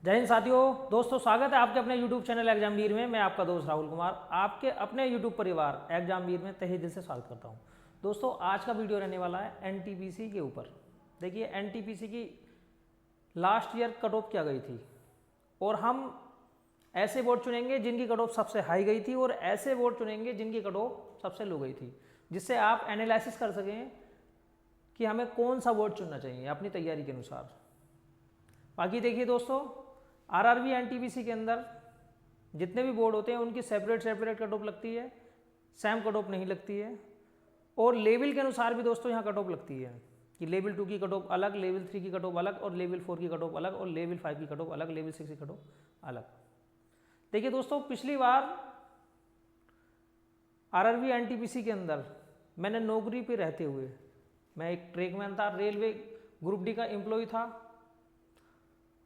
जय हिंद साथियों। दोस्तों, स्वागत है आपके अपने YouTube चैनल एग्जामवीर में। मैं आपका दोस्त राहुल कुमार आपके अपने YouTube परिवार एग्जामवीर में तहे दिल से स्वागत करता हूं। दोस्तों, आज का वीडियो रहने वाला है एनटीपीसी के ऊपर। देखिए, एनटीपीसी की लास्ट ईयर कट ऑफ क्या गई थी और हम ऐसे बोर्ड चुनेंगे जिनकी कट ऑफ सबसे हाई गई थी और ऐसे बोर्ड चुनेंगे जिनकी कट ऑफ सबसे लो गई थी, जिससे आप एनालिसिस कर सकें कि हमें कौन सा बोर्ड चुनना चाहिए अपनी तैयारी के अनुसार। बाकी देखिए दोस्तों, आरआरबी एनटीपीसी के अंदर जितने भी बोर्ड होते हैं उनकी सेपरेट कट ऑफ लगती है, सेम कट ऑफ नहीं लगती है। और लेवल के अनुसार भी दोस्तों यहाँ कट ऑफ लगती है कि लेवल 2 की कट ऑफ अलग, लेवल 3 की कट ऑफ अलग, और लेवल 4 की कट ऑफ अलग, और लेवल 5 की कट ऑफ अलग, लेवल 6 की कट ऑफ अलग। देखिए दोस्तों, पिछली बार आरआरबी एनटीपीसी के अंदर मैंने नौकरी पे रहते हुए, मैं एक ट्रेकमैन था, रेलवे ग्रुप डी का एम्प्लॉय था।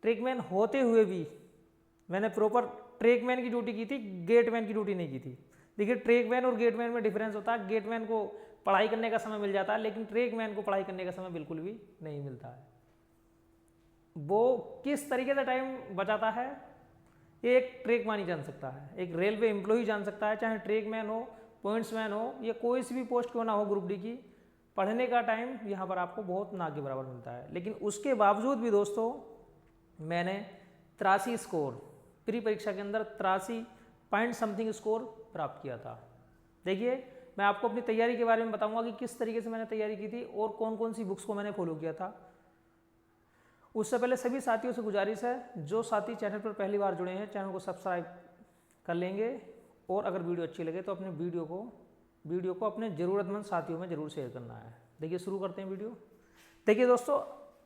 ट्रेकमैन होते हुए भी मैंने प्रॉपर ट्रेकमैन की ड्यूटी की थी, गेटमैन की ड्यूटी नहीं की थी। देखिए, ट्रेकमैन और गेटमैन में डिफरेंस होता है। गेटमैन को पढ़ाई करने का समय मिल जाता है, लेकिन ट्रेकमैन को पढ़ाई करने का समय बिल्कुल भी नहीं मिलता है। वो किस तरीके से टाइम बचाता है ये एक ट्रेकमैन ही जान सकता है, एक रेलवे एम्प्लॉय जान सकता है। चाहे ट्रेकमैन हो, पॉइंट्समैन हो, या कोई सी भी पोस्ट क्यों ना हो ग्रुप डी की, पढ़ने का टाइम यहाँ पर आपको बहुत ना के बराबर मिलता है। लेकिन उसके बावजूद भी दोस्तों मैंने 83 स्कोर प्री परीक्षा के अंदर 83 पॉइंट समथिंग स्कोर प्राप्त किया था। देखिए, मैं आपको अपनी तैयारी के बारे में बताऊंगा कि किस तरीके से मैंने तैयारी की थी और कौन कौन सी बुक्स को मैंने फॉलो किया था। उससे पहले सभी साथियों से गुजारिश है, जो साथी चैनल पर पहली बार जुड़े हैं चैनल को सब्सक्राइब कर लेंगे, और अगर वीडियो अच्छी लगे तो अपने वीडियो को अपने ज़रूरतमंद साथियों में ज़रूर शेयर करना है। देखिए, शुरू करते हैं वीडियो। देखिए दोस्तों,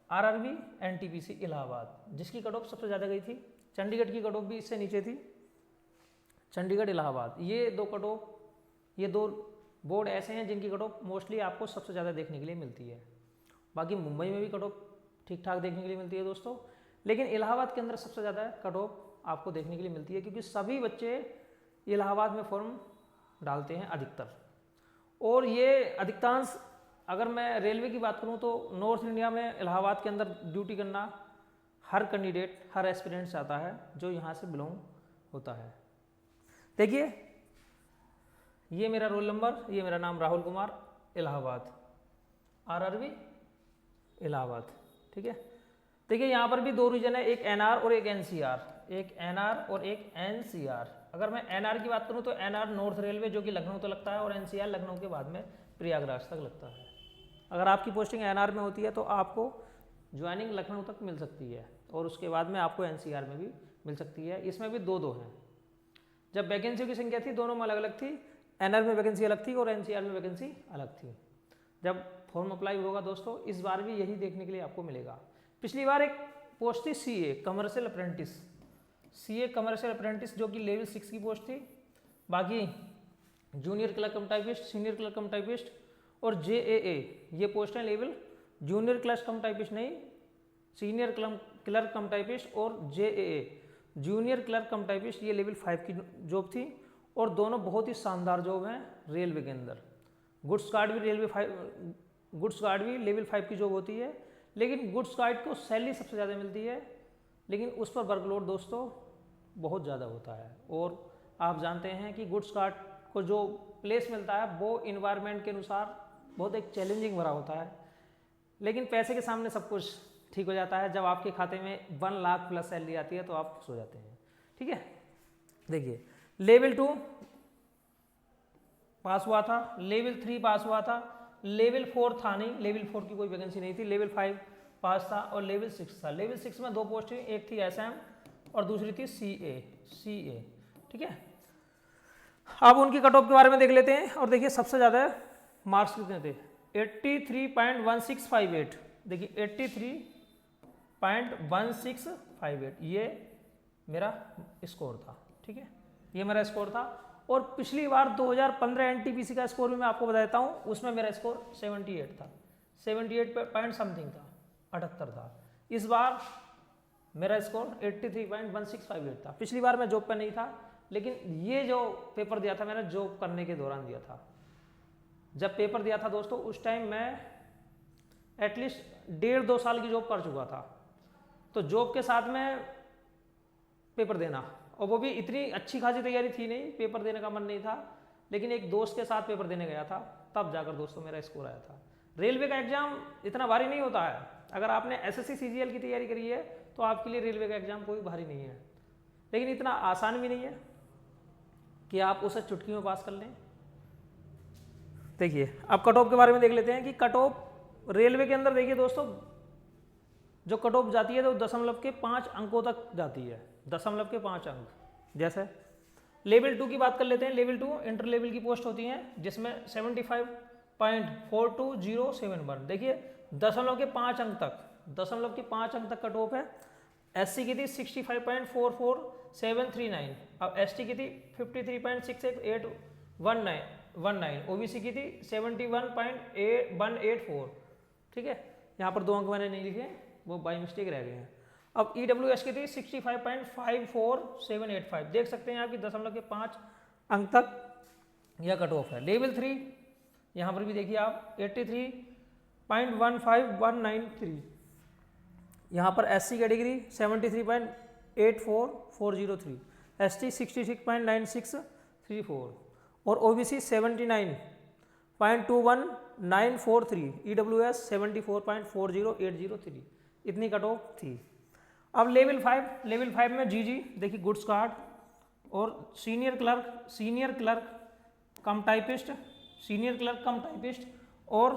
आरआरबी एनटीपीसी इलाहाबाद, जिसकी कट ऑफ सबसे ज़्यादा गई थी। चंडीगढ़ की कट ऑफ भी इससे नीचे थी। चंडीगढ़ इलाहाबाद, ये दो कट ऑफ, ये दो बोर्ड ऐसे हैं जिनकी कट ऑफ मोस्टली आपको सबसे ज़्यादा देखने के लिए मिलती है। बाकी मुंबई में भी कट ऑफ ठीक ठाक देखने के लिए मिलती है दोस्तों, लेकिन इलाहाबाद के अंदर सबसे ज़्यादा कट ऑफ आपको देखने के लिए मिलती है, क्योंकि सभी बच्चे इलाहाबाद में फॉर्म डालते हैं अधिकतर। और ये अधिकांश, अगर मैं रेलवे की बात करूं तो नॉर्थ इंडिया में इलाहाबाद के अंदर ड्यूटी करना हर कैंडिडेट, हर एस्पिरेंट चाहता है जो यहाँ से बिलोंग होता है। देखिए, ये मेरा रोल नंबर, ये मेरा नाम राहुल कुमार, इलाहाबाद, आरआरबी इलाहाबाद। ठीक है। देखिए, यहाँ पर भी दो रीजन है, एक एनआर और एक एनसीआर, एक एनआर और एक एनसीआर। अगर मैं एनआर की बात करूँ तो एनआर नॉर्थ रेलवे जो कि लखनऊ तो लगता है, और एनसीआर लखनऊ के बाद में प्रयागराज तक लगता है। अगर आपकी पोस्टिंग एनआर में होती है तो आपको ज्वाइनिंग लखनऊ तक मिल सकती है, और उसके बाद में आपको एनसीआर में भी मिल सकती है। इसमें भी दो हैं। जब वैकेंसियों की संख्या थी दोनों में अलग अलग थी, एनआर में वैकेंसी अलग थी और एनसीआर में वैकेंसी अलग थी। जब फॉर्म अप्लाई होगा दोस्तों, इस बार भी यही देखने के लिए आपको मिलेगा। पिछली बार एक पोस्ट थी CA commercial apprentice, CA commercial apprentice, जो कि लेवल 6 की पोस्ट थी। बाकी junior clerk cum typist, senior clerk cum typist और जेएए, ये पोस्ट है level junior clerk cum typist नहीं, सीनियर क्लर्क कम टाइपिस्ट, और JAA junior clerk cum typist, ये लेवल 5 की जॉब थी। और दोनों बहुत ही शानदार जॉब हैं रेलवे के अंदर। गुड्स गार्ड भी लेवल 5 की जॉब होती है, लेकिन गुड्स गार्ड को सैलरी सबसे ज़्यादा मिलती है, लेकिन उस पर वर्कलोड दोस्तों बहुत ज़्यादा होता है। और आप जानते हैं कि गुड्स गार्ड को जो प्लेस मिलता है वो इन्वायरमेंट के अनुसार बहुत एक चैलेंजिंग भरा होता है, लेकिन पैसे के सामने सब कुछ ठीक हो जाता है। जब आपके खाते में 1 लाख प्लस सैलरी आती है तो आप खुश हो जाते हैं। ठीक है। देखिए, लेवल 2 पास हुआ था, लेवल 3 पास हुआ था, लेवल 4 था नहीं, लेवल 4 की कोई वैकेंसी नहीं थी, लेवल 5 पास था, और लेवल 6 था। लेवल 6 में दो पोस्ट थी, एक थी एसएम और दूसरी थी सीए। ठीक है। अब उनकी कट ऑफ के बारे में देख लेते हैं। और देखिए, सबसे ज़्यादा मार्क्स कितने थे, 83.1658। देखिए, 83.1658 ये मेरा स्कोर था। ठीक है, ये मेरा स्कोर था। और पिछली बार 2015 एनटीपीसी का स्कोर भी मैं आपको बता देता हूँ, उसमें मेरा स्कोर 78 था, 78 पॉइंट समथिंग था, 78 था। इस बार मेरा स्कोर 83.1658 था। पिछली बार मैं जॉब पर नहीं था, लेकिन ये जो पेपर दिया था मैंने जॉब करने के दौरान दिया था। जब पेपर दिया था दोस्तों, उस टाइम मैं एटलीस्ट 1.5-2 साल की जॉब कर चुका था। तो जॉब के साथ में पेपर देना, और वो भी इतनी अच्छी खासी तैयारी थी नहीं, पेपर देने का मन नहीं था, लेकिन एक दोस्त के साथ पेपर देने गया था, तब जाकर दोस्तों मेरा स्कोर आया था। रेलवे का एग्जाम इतना भारी नहीं होता है, अगर आपने एसएससी सीजीएल की तैयारी करी है तो आपके लिए रेलवे का एग्जाम कोई भारी नहीं है, लेकिन इतना आसान भी नहीं है कि आप उसे चुटकी में पास कर लें। देखिए अब कट ऑफ के बारे में देख लेते हैं कि कट ऑफ रेलवे के अंदर देखिए दोस्तों, जो कट ऑफ जाती है तो 0.5 अंकों तक जाती है, 0.5 अंक। जैसे लेवल 2 की बात कर लेते हैं, लेवल 2 इंटर लेवल की पोस्ट होती हैं जिसमें 75.42071, देखिए 0.5 अंक तक, 0.5 अंक तक कट ऑफ है। एससी की थी 65.44739, अब एसटी की थी 53.66819, ओबीसी की थी 71.184, ठीक है, यहाँ पर 2 अंक मैंने नहीं लिखे, वो बाई मिस्टेक रह गए हैं। अब ईडब्ल्यूएस की थी 65.54785, देख सकते हैं आपकी 0.5 अंक तक यह कट ऑफ है। लेवल 3 यहाँ पर भी देखिए आप 83.15193, यहाँ पर एससी कैटेगरी 73.84403, एसटी 66.9634 और ओबीसी 79.21943, ईडब्ल्यूएस 74.40803, इतनी कट ऑफ थी। अब लेवल 5 में जीजी देखिए गुड्स कार्ड और senior clerk cum typist, senior clerk cum typist, और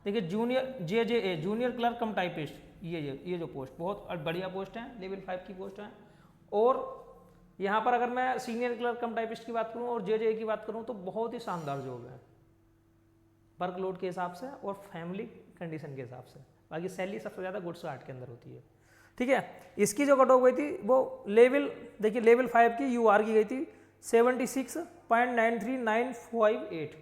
देखिए junior JJA junior clerk cum typist, ये जो पोस्ट बहुत बढ़िया पोस्ट है, लेवल 5 की पोस्ट है। और यहाँ पर अगर मैं सीनियर क्लर्क कम टाइपिस्ट की बात करूँ और जेजेए की बात करूँ तो बहुत ही शानदार जॉब है वर्कलोड के हिसाब से और फैमिली कंडीशन के हिसाब से। बाकी सैलरी सबसे ज़्यादा गुड्स कार्ड के अंदर होती है, ठीक है। इसकी जो कट ऑफ गई थी वो लेवल देखिए लेवल 5 की यूआर की गई थी 76.93958,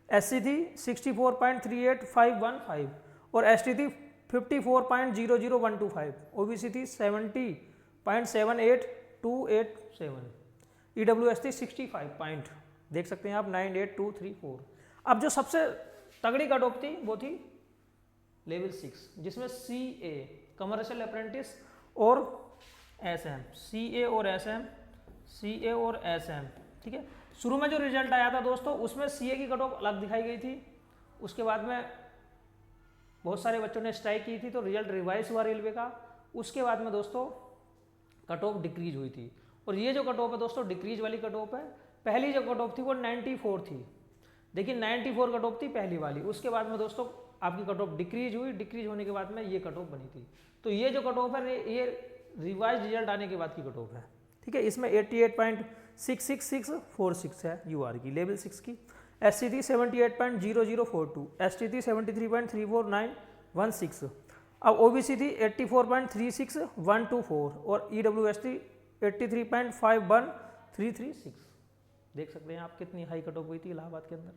एससी थी 64.38515 और एसटी थी 54.00125, ओबीसी थी 70.78287, ईडब्ल्यूएस थी 65 पॉइंट, देख सकते हैं आप 98234। अब जो सबसे तगड़ी कट ऑफ थी वो थी लेवल 6 जिसमें सीए कमर्शियल अप्रेंटिस और एसएम, सीए और एसएम, ठीक है। शुरू में जो रिजल्ट आया था दोस्तों उसमें सीए की कट ऑफ अलग दिखाई गई थी, उसके बाद में बहुत सारे बच्चों ने स्ट्राइक की थी तो रिजल्ट रिवाइज हुआ रेलवे का, उसके बाद में दोस्तों कट ऑफ डिक्रीज हुई थी। और ये जो कट ऑफ है दोस्तों डिक्रीज वाली कट ऑफ है, पहली जो कट ऑफ थी वो 94 थी, देखिए 94 कट ऑफ थी पहली वाली, उसके बाद में दोस्तों आपकी कट ऑफ डिक्रीज हुई, डिक्रीज होने के बाद में ये कट ऑफ बनी थी। तो ये जो कट ऑफ है ये रिवाइज रिजल्ट आने के बाद की कट ऑफ है, ठीक है। इसमें 88.66646 है यूआर की लेवल 6 की, एससी थी 78.0042, एसटी थी 73.34916, अब ओबीसी थी 84.36124 और ईडब्ल्यूएस थी 83.51336, देख सकते हैं आप कितनी हाई कट ऑफ हुई थी इलाहाबाद के अंदर।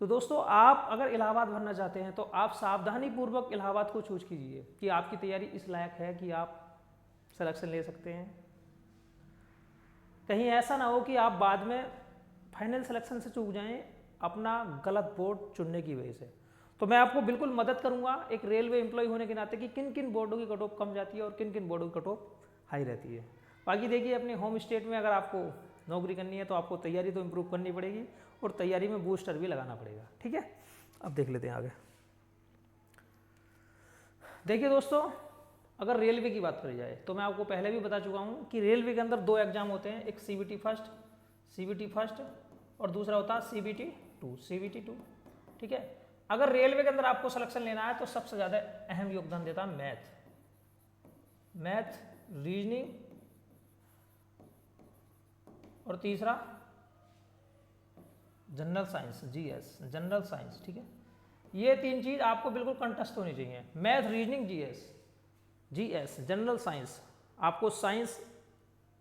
तो दोस्तों आप अगर इलाहाबाद भरना चाहते हैं तो आप सावधानी पूर्वक इलाहाबाद को चूज कीजिए कि आपकी तैयारी इस लायक है कि आप सिलेक्शन ले सकते हैं। कहीं ऐसा ना हो कि आप बाद में फाइनल सिलेक्शन से चूक जाएं अपना गलत बोर्ड चुनने की वजह से। तो मैं आपको बिल्कुल मदद करूंगा एक रेलवे एम्प्लॉय होने के नाते कि किन किन बोर्डों की कट ऑफ कम जाती है और किन किन बोर्डों की कट ऑफ हाई रहती है। बाकी देखिए अपने होम स्टेट में अगर आपको नौकरी करनी है तो आपको तैयारी तो इम्प्रूव करनी पड़ेगी और तैयारी में बूस्टर भी लगाना पड़ेगा, ठीक है। अब देख लेते हैं आगे। देखिए दोस्तों अगर रेलवे की बात करी जाए तो मैं आपको पहले भी बता चुका हूँ कि रेलवे के अंदर 2 एग्जाम होते हैं, एक सीबीटी फर्स्ट और दूसरा होता है सीबीटी टू, ठीक है। अगर रेलवे के अंदर आपको सिलेक्शन लेना है तो सबसे ज़्यादा अहम योगदान देता है मैथ, रीजनिंग और तीसरा general science, GS, general science, ठीक है। ये 3 चीज़ आपको बिल्कुल कंठस्थ होनी चाहिए, math, reasoning, GS, general science. आपको science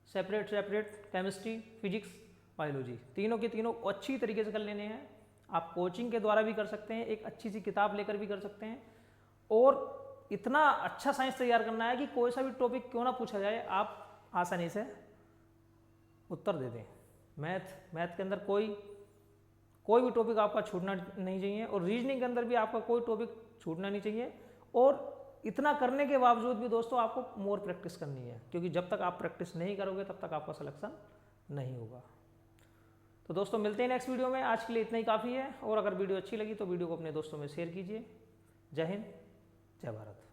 separate, chemistry, physics, biology, तीनों के तीनों अच्छी तरीके से कर लेने हैं। आप कोचिंग के द्वारा भी कर सकते हैं, एक अच्छी सी किताब लेकर भी कर सकते हैं, और इतना अच्छा साइंस तैयार करना है कि कोई सा भी टॉपिक क्यों ना पूछा जाए आप आसानी से उत्तर दे दें। मैथ के अंदर कोई भी टॉपिक आपका छूटना नहीं चाहिए और रीजनिंग के अंदर भी आपका कोई टॉपिक छूटना नहीं चाहिए। और इतना करने के बावजूद भी दोस्तों आपको मोर प्रैक्टिस करनी है, क्योंकि जब तक आप प्रैक्टिस नहीं करोगे तब तक आपका सिलेक्शन नहीं होगा। तो दोस्तों मिलते हैं नेक्स्ट वीडियो में, आज के लिए इतना ही काफ़ी है। और अगर वीडियो अच्छी लगी तो वीडियो को अपने दोस्तों में शेयर कीजिए। जय हिंद, जय भारत।